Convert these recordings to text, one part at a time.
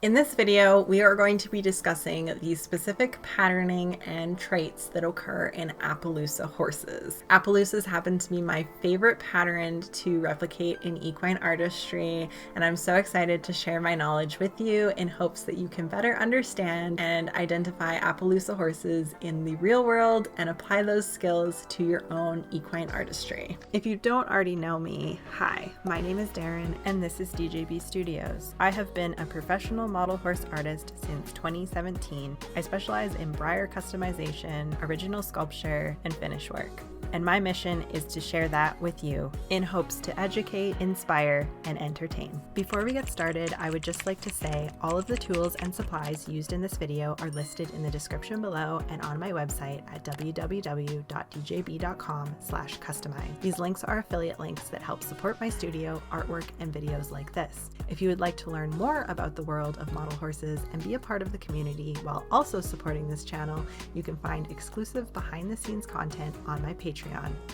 In this video, we are going to be discussing the specific patterning and traits that occur in Appaloosa horses. Appaloosas happen to be my favorite pattern to replicate in equine artistry, and I'm so excited to share my knowledge with you in hopes that you can better understand and identify Appaloosa horses in the real world and apply those skills to your own equine artistry. If you don't already know me, hi, my name is Daryn, and this is DeeJayBe Studios. I have been a professional model horse artist since 2017. I specialize in Breyer customization, original sculpture, and finish work. And my mission is to share that with you in hopes to educate, inspire, and entertain. Before we get started, I would just like to say all of the tools and supplies used in this video are listed in the description below and on my website at www.deejaybe.com/customize. These links are affiliate links that help support my studio, artwork, and videos like this. If you would like to learn more about the world of model horses and be a part of the community while also supporting this channel, you can find exclusive behind-the-scenes content on my Patreon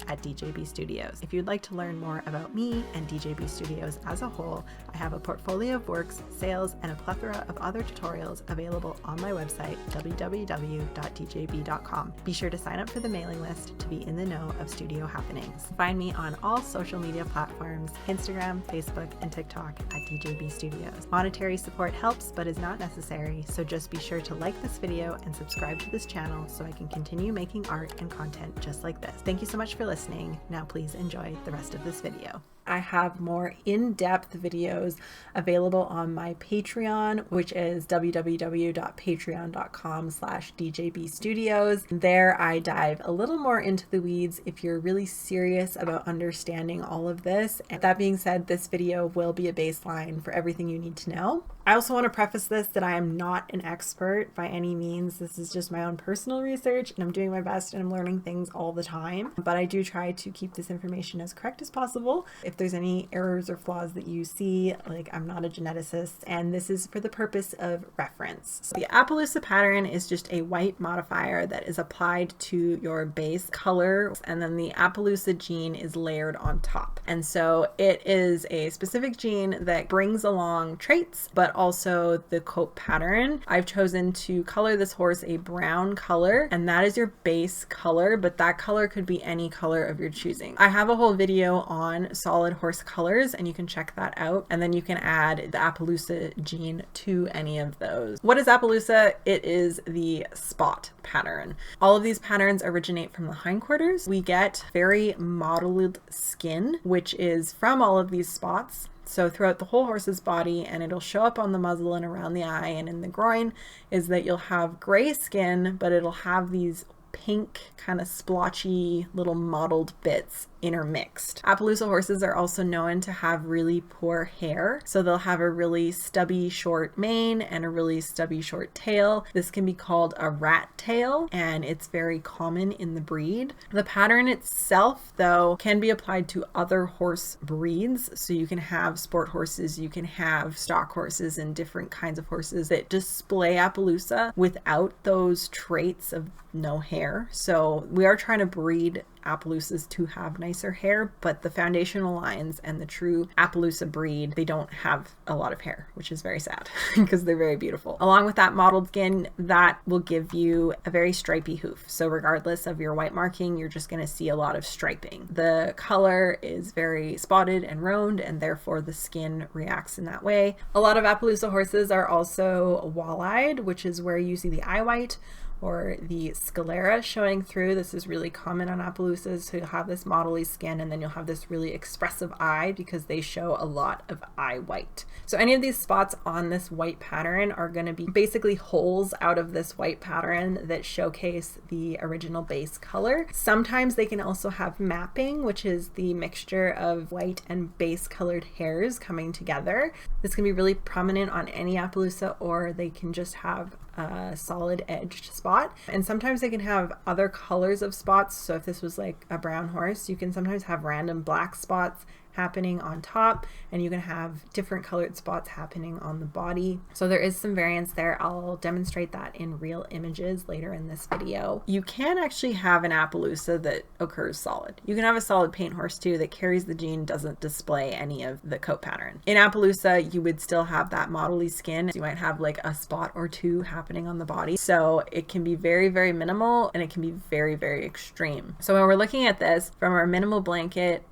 at DeeJayBe Studios. If you'd like to learn more about me and DeeJayBe Studios as a whole, I have a portfolio of works, sales, and a plethora of other tutorials available on my website, www.deejaybe.com. Be sure to sign up for the mailing list to be in the know of studio happenings. Find me on all social media platforms, Instagram, Facebook, and TikTok at DeeJayBe Studios. Monetary support helps but is not necessary, so just be sure to like this video and subscribe to this channel so I can continue making art and content just like this. Thank you so much for listening. Now please enjoy the rest of this video. I have more in-depth videos available on my Patreon, which is www.patreon.com/DeeJayBestudios. There I dive a little more into the weeds if you're really serious about understanding all of this. And that being said, this video will be a baseline for everything you need to know. I also want to preface this that I am not an expert by any means. This is just my own personal research and I'm doing my best and I'm learning things all the time. But I do try to keep this information as correct as possible. If there's any errors or flaws that you see, like, I'm not a geneticist, and this is for the purpose of reference. So the Appaloosa pattern is just a white modifier that is applied to your base color, and then the Appaloosa gene is layered on top. And so it is a specific gene that brings along traits, but also the coat pattern. I've chosen to color this horse a brown color, and that is your base color, but that color could be any color of your choosing. I have a whole video on solid horse colors and you can check that out, and then you can add the Appaloosa gene to any of those. What is Appaloosa? It is the spot pattern. All of these patterns originate from the hindquarters. We get very mottled skin, which is from all of these spots. So throughout the whole horse's body, and it'll show up on the muzzle and around the eye and in the groin, is that you'll have gray skin, but it'll have these pink kind of splotchy little mottled bits intermixed. Appaloosa horses are also known to have really poor hair. So they'll have a really stubby short mane and a really stubby short tail. This can be called a rat tail, and it's very common in the breed. The pattern itself, though, can be applied to other horse breeds. So you can have sport horses, you can have stock horses, and different kinds of horses that display Appaloosa without those traits of no hair. So we are trying to breed Appaloosas to have nicer hair, but the foundational lines and the true Appaloosa breed, they don't have a lot of hair, which is very sad because they're very beautiful. Along with that mottled skin, that will give you a very stripy hoof. So regardless of your white marking, you're just going to see a lot of striping. The color is very spotted and round, and therefore the skin reacts in that way. A lot of Appaloosa horses are also wall-eyed, which is where you see the eye white or the sclera showing through. This is really common on Appaloosas. So you'll have this mottly skin, and then you'll have this really expressive eye because they show a lot of eye white. So any of these spots on this white pattern are going to be basically holes out of this white pattern that showcase the original base color. Sometimes they can also have mapping, which is the mixture of white and base colored hairs coming together. This can be really prominent on any Appaloosa, or they can just have a solid edged spot. And sometimes they can have other colors of spots. So if this was like a brown horse, you can sometimes have random black spots happening on top, and you can have different colored spots happening on the body. So there is some variance there. I'll demonstrate that in real images later in this video. You can actually have an Appaloosa that occurs solid. You can have a solid paint horse too that carries the gene, doesn't display any of the coat pattern. In Appaloosa, you would still have that modelly skin. You might have like a spot or two happening on the body. So it can be very, very minimal, and it can be very, very extreme. So when we're looking at this from our minimal blanket,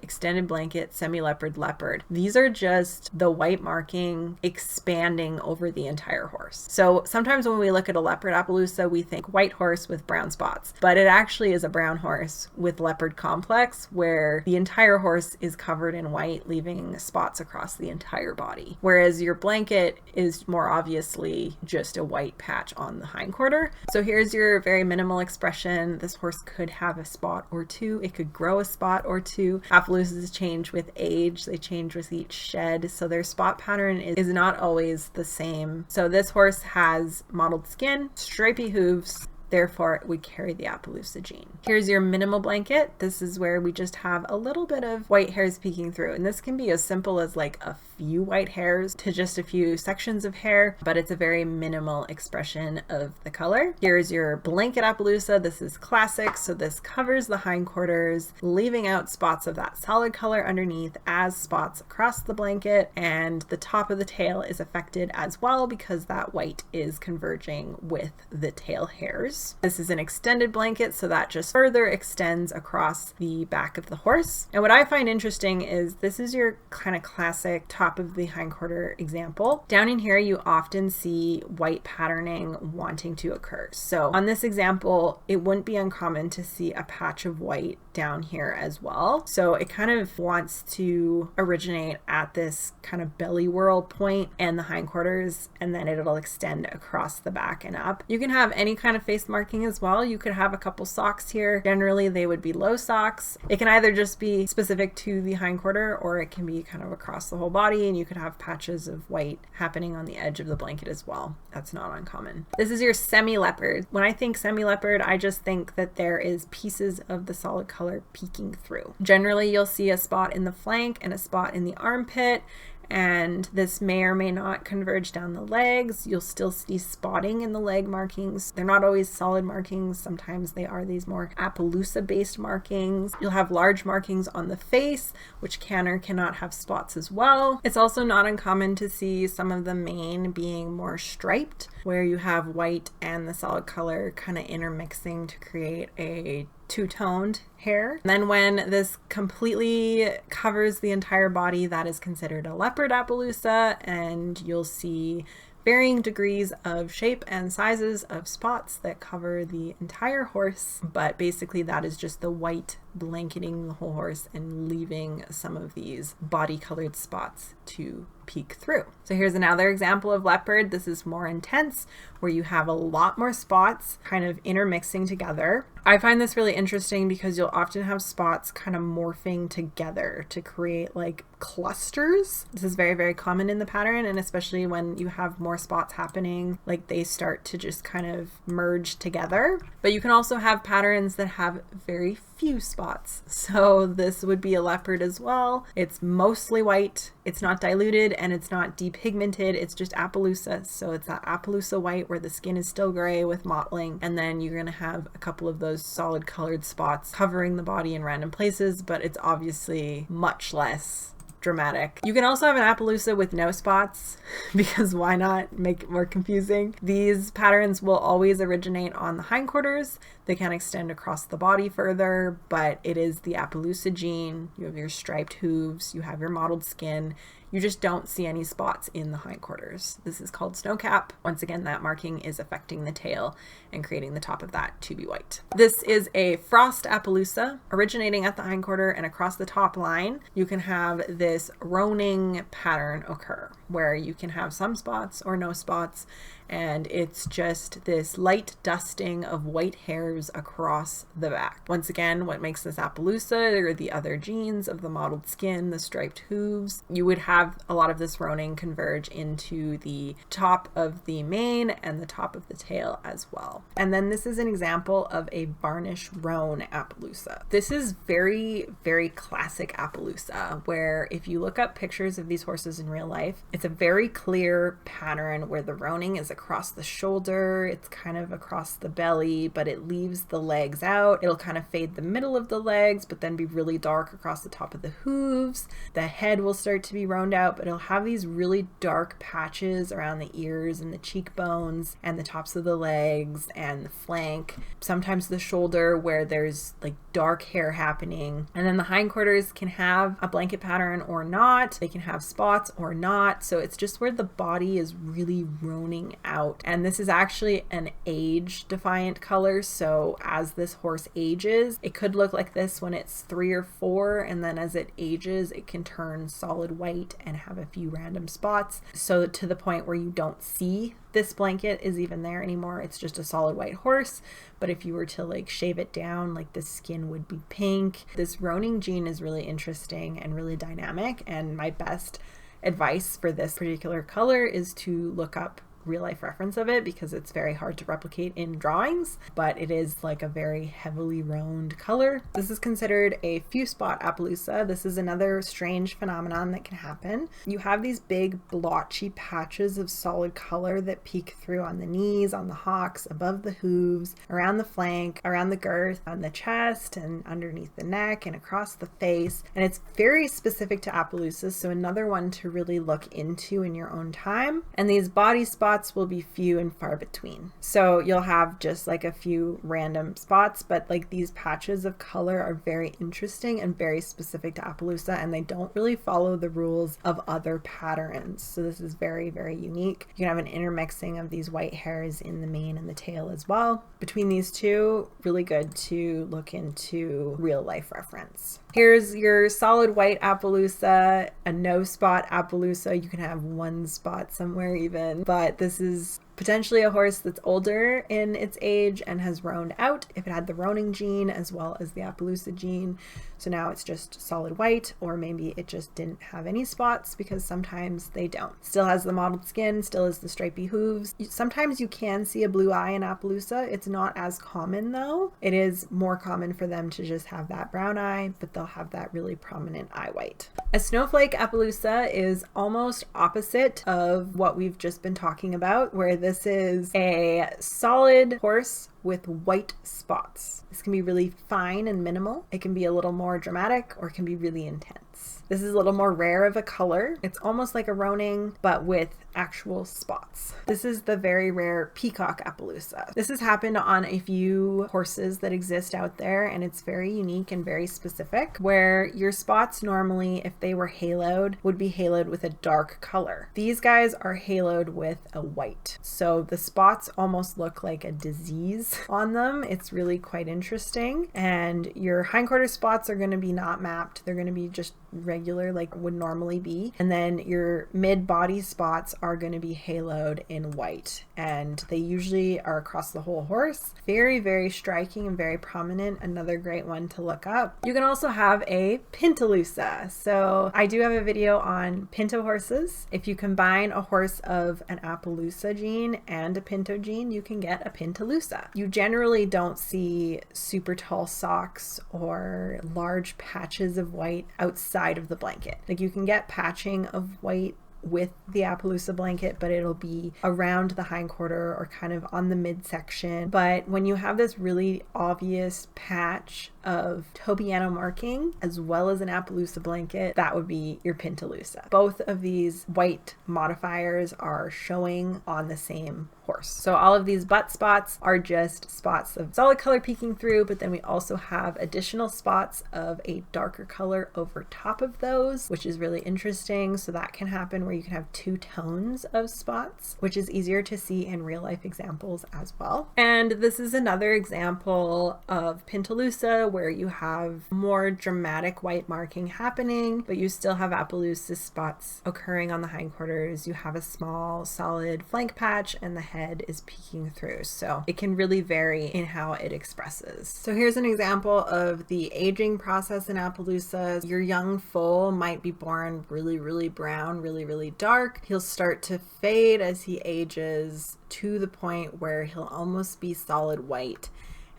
extended blanket, semi-leopard, leopard, these are just the white marking expanding over the entire horse. So sometimes when we look at a leopard Appaloosa, we think white horse with brown spots, but it actually is a brown horse with leopard complex where the entire horse is covered in white, leaving spots across the entire body. Whereas your blanket is more obviously just a white patch on the hindquarter. So here's your very minimal expression. This horse could have a spot or two. It could grow a spot or two. Appaloosas change with age. They change with each shed. So their spot pattern is not always the same. So this horse has mottled skin, stripy hooves, therefore it would carry the Appaloosa gene. Here's your minimal blanket. This is where we just have a little bit of white hairs peeking through. And this can be as simple as like a few white hairs to just a few sections of hair, but it's a very minimal expression of the color. Here's your blanket Appaloosa. This is classic. So this covers the hindquarters, leaving out spots of that solid color underneath as spots across the blanket. And the top of the tail is affected as well because that white is converging with the tail hairs. This is an extended blanket, so that just further extends across the back of the horse. And what I find interesting is this is your kind of classic top of the hindquarter example. Down in here, you often see white patterning wanting to occur. So on this example, it wouldn't be uncommon to see a patch of white down here as well. So it kind of wants to originate at this kind of belly whirl point and the hindquarters, and then it'll extend across the back and up. You can have any kind of face marking as well. You could have a couple socks here. Generally, they would be low socks. It can either just be specific to the hindquarter, or it can be kind of across the whole body, and you could have patches of white happening on the edge of the blanket as well. That's not uncommon. This is your semi-leopard. When I think semi-leopard, I just think that there is pieces of the solid color peeking through. Generally, you'll see a spot in the flank and a spot in the armpit, and this may or may not converge down the legs. You'll still see spotting in the leg markings. They're not always solid markings. Sometimes they are these more Appaloosa based markings. You'll have large markings on the face, which can or cannot have spots as well. It's also not uncommon to see some of the mane being more striped, where you have white and the solid color kind of intermixing to create a two-toned hair. And then when this completely covers the entire body, that is considered a leopard Appaloosa, and you'll see varying degrees of shape and sizes of spots that cover the entire horse, but basically that is just the white blanketing the whole horse and leaving some of these body colored spots to peek through. So here's another example of leopard. This is more intense, where you have a lot more spots kind of intermixing together. I find this really interesting because you'll often have spots kind of morphing together to create like clusters. This is very, very common in the pattern, and especially when you have more spots happening, like they start to just kind of merge together. But you can also have patterns that have very few spots. So this would be a leopard as well. It's mostly white, it's not diluted, and it's not depigmented. It's just Appaloosa. So it's that Appaloosa white where the skin is still gray with mottling, and then you're gonna have a couple of those solid colored spots covering the body in random places, but it's obviously much less dramatic. You can also have an Appaloosa with no spots, because why not make it more confusing? These patterns will always originate on the hindquarters. They can extend across the body further, but it is the Appaloosa gene. You have your striped hooves, you have your mottled skin. You just don't see any spots in the hindquarters. This is called snowcap. Once again, that marking is affecting the tail and creating the top of that to be white. This is a frost Appaloosa originating at the hindquarter, and across the top line, you can have this roaning pattern occur where you can have some spots or no spots, and it's just this light dusting of white hairs across the back. Once again, what makes this Appaloosa are the other genes of the mottled skin, the striped hooves. You would have have a lot of this roaning converge into the top of the mane and the top of the tail as well. And then this is an example of a varnish roan Appaloosa. This is very, very classic Appaloosa, where if you look up pictures of these horses in real life, it's a very clear pattern where the roaning is across the shoulder, it's kind of across the belly, but it leaves the legs out. It'll kind of fade the middle of the legs, but then be really dark across the top of the hooves. The head will start to be roaned out, but it'll have these really dark patches around the ears and the cheekbones and the tops of the legs and the flank, sometimes the shoulder where there's like dark hair happening. And then the hindquarters can have a blanket pattern or not. They can have spots or not. So it's just where the body is really roaning out. And this is actually an age defiant color. So as this horse ages, it could look like this when it's 3 or 4, and then as it ages, it can turn solid white and have a few random spots. So to the point where you don't see this blanket is even there anymore. It's just a solid white horse. But if you were to like shave it down, like the skin would be pink. This roaning gene is really interesting and really dynamic. And my best advice for this particular color is to look up real life reference of it, because it's very hard to replicate in drawings, but it is like a very heavily roaned color. This is considered a few spot Appaloosa. This is another strange phenomenon that can happen. You have these big blotchy patches of solid color that peek through on the knees, on the hocks, above the hooves, around the flank, around the girth, on the chest, and underneath the neck and across the face. And it's very specific to Appaloosa, so another one to really look into in your own time. And these body spots will be few and far between. So you'll have just like a few random spots, but like these patches of color are very interesting and very specific to Appaloosa, and they don't really follow the rules of other patterns. So this is very, very unique. You can have an intermixing of these white hairs in the mane and the tail as well. Between these two, really good to look into real life reference. Here's your solid white Appaloosa, a no spot Appaloosa. You can have one spot somewhere even, but this is potentially a horse that's older in its age and has roaned out if it had the roaning gene as well as the Appaloosa gene. So now it's just solid white, or maybe it just didn't have any spots, because sometimes they don't. Still has the mottled skin, still has the stripy hooves. Sometimes you can see a blue eye in Appaloosa. It's not as common though. It is more common for them to just have that brown eye, but they'll have that really prominent eye white. A snowflake Appaloosa is almost opposite of what we've just been talking about, where this is a solid horse with white spots. This can be really fine and minimal. It can be a little more dramatic, or it can be really intense. This is a little more rare of a color. It's almost like a roaning, but with actual spots. This is the very rare peacock Appaloosa. This has happened on a few horses that exist out there, and it's very unique and very specific, where your spots normally, if they were haloed, would be haloed with a dark color. These guys are haloed with a white. So the spots almost look like a disease on them. It's really quite interesting. And your hindquarter spots are going to be not mapped. They're going to be just regular like would normally be. And then your mid-body spots are going to be haloed in white, and they usually are across the whole horse. Very, very striking and very prominent. Another great one to look up. You can also have a Pintaloosa. So I do have a video on Pinto horses. If you combine a horse of an Appaloosa gene and a Pinto gene, you can get a Pintaloosa. You generally don't see super tall socks or large patches of white outside of the blanket. Like you can get patching of white with the Appaloosa blanket, but it'll be around the hindquarter or kind of on the midsection. But when you have this really obvious patch of Tobiano marking as well as an Appaloosa blanket, that would be your Pintaloosa. Both of these white modifiers are showing on the same horse. So all of these butt spots are just spots of solid color peeking through, but then we also have additional spots of a darker color over top of those, which is really interesting. So that can happen where where you can have two tones of spots, which is easier to see in real life examples as well. And this is another example of Appaloosa where you have more dramatic white marking happening, but you still have Appaloosa spots occurring on the hindquarters. You have a small solid flank patch and the head is peeking through. So it can really vary in how it expresses. So here's an example of the aging process in Appaloosa. Your young foal might be born really brown, really dark. He'll start to fade as he ages to the point where he'll almost be solid white.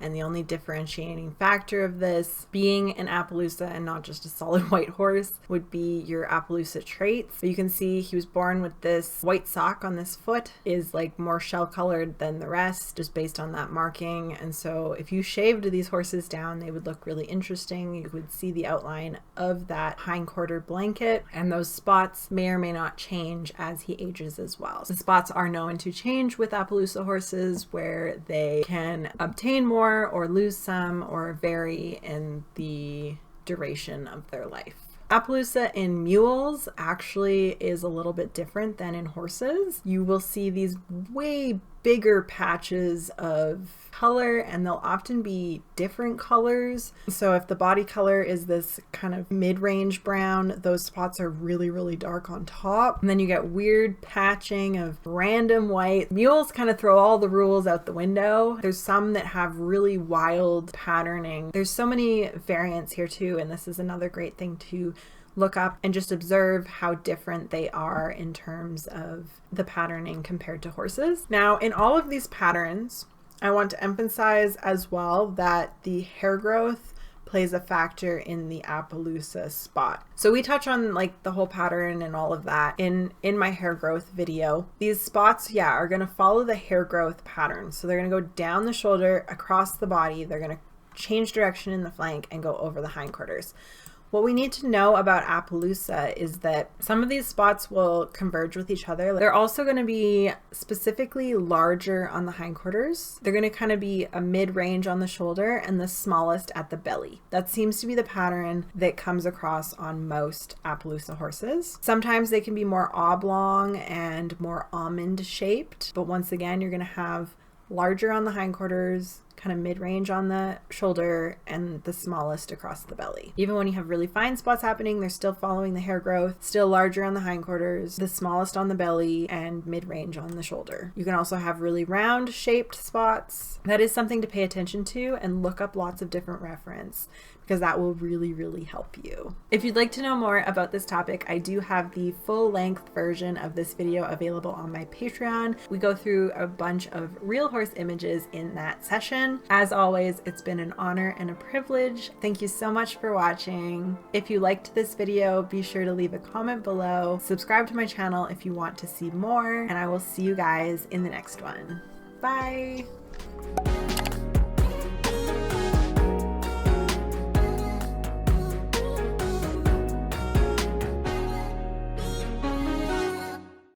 And the only differentiating factor of this being an Appaloosa and not just a solid white horse would be your Appaloosa traits. But you can see he was born with this white sock on this foot, is like more shell colored than the rest just based on that marking. And so if you shaved these horses down, they would look really interesting. You would see the outline of that hindquarter blanket, and those spots may or may not change as he ages as well. The spots are known to change with Appaloosa horses, where they can obtain more or lose some or vary in the duration of their life. Appaloosa in mules actually is a little bit different than in horses. You will see these way bigger patches of color, and they'll often be different colors. So if the body color is this kind of mid-range brown, those spots are really dark on top. And then you get weird patching of random white. Mules kind of throw all the rules out the window. There's some that have really wild patterning. There's so many variants here too, and this is another great thing to look up and just observe how different they are in terms of the patterning compared to horses. Now, in all of these patterns, I want to emphasize as well that the hair growth plays a factor in the Appaloosa spot. So we touch on like the whole pattern and all of that in my hair growth video. These spots, yeah, are going to follow the hair growth pattern. So they're going to go down the shoulder, across the body. They're going to change direction in the flank and go over the hindquarters. What we need to know about Appaloosa is that some of these spots will converge with each other. They're also going to be specifically larger on the hindquarters. They're going to kind of be a mid-range on the shoulder and the smallest at the belly. That seems to be the pattern that comes across on most Appaloosa horses. Sometimes they can be more oblong and more almond shaped, but once again, you're going to have larger on the hindquarters, kind of mid-range on the shoulder, and the smallest across the belly. Even when you have really fine spots happening, they're still following the hair growth, still larger on the hindquarters, the smallest on the belly, and mid-range on the shoulder. You can also have really round shaped spots. That is something to pay attention to and look up lots of different reference, because that will really help you. If you'd like to know more about this topic, I do have the full-length version of this video available on my Patreon. We go through a bunch of real horse images in that session. As always, it's been an honor and a privilege. Thank you so much for watching. If you liked this video, be sure to leave a comment below. Subscribe to my channel if you want to see more, and I will see you guys in the next one. Bye!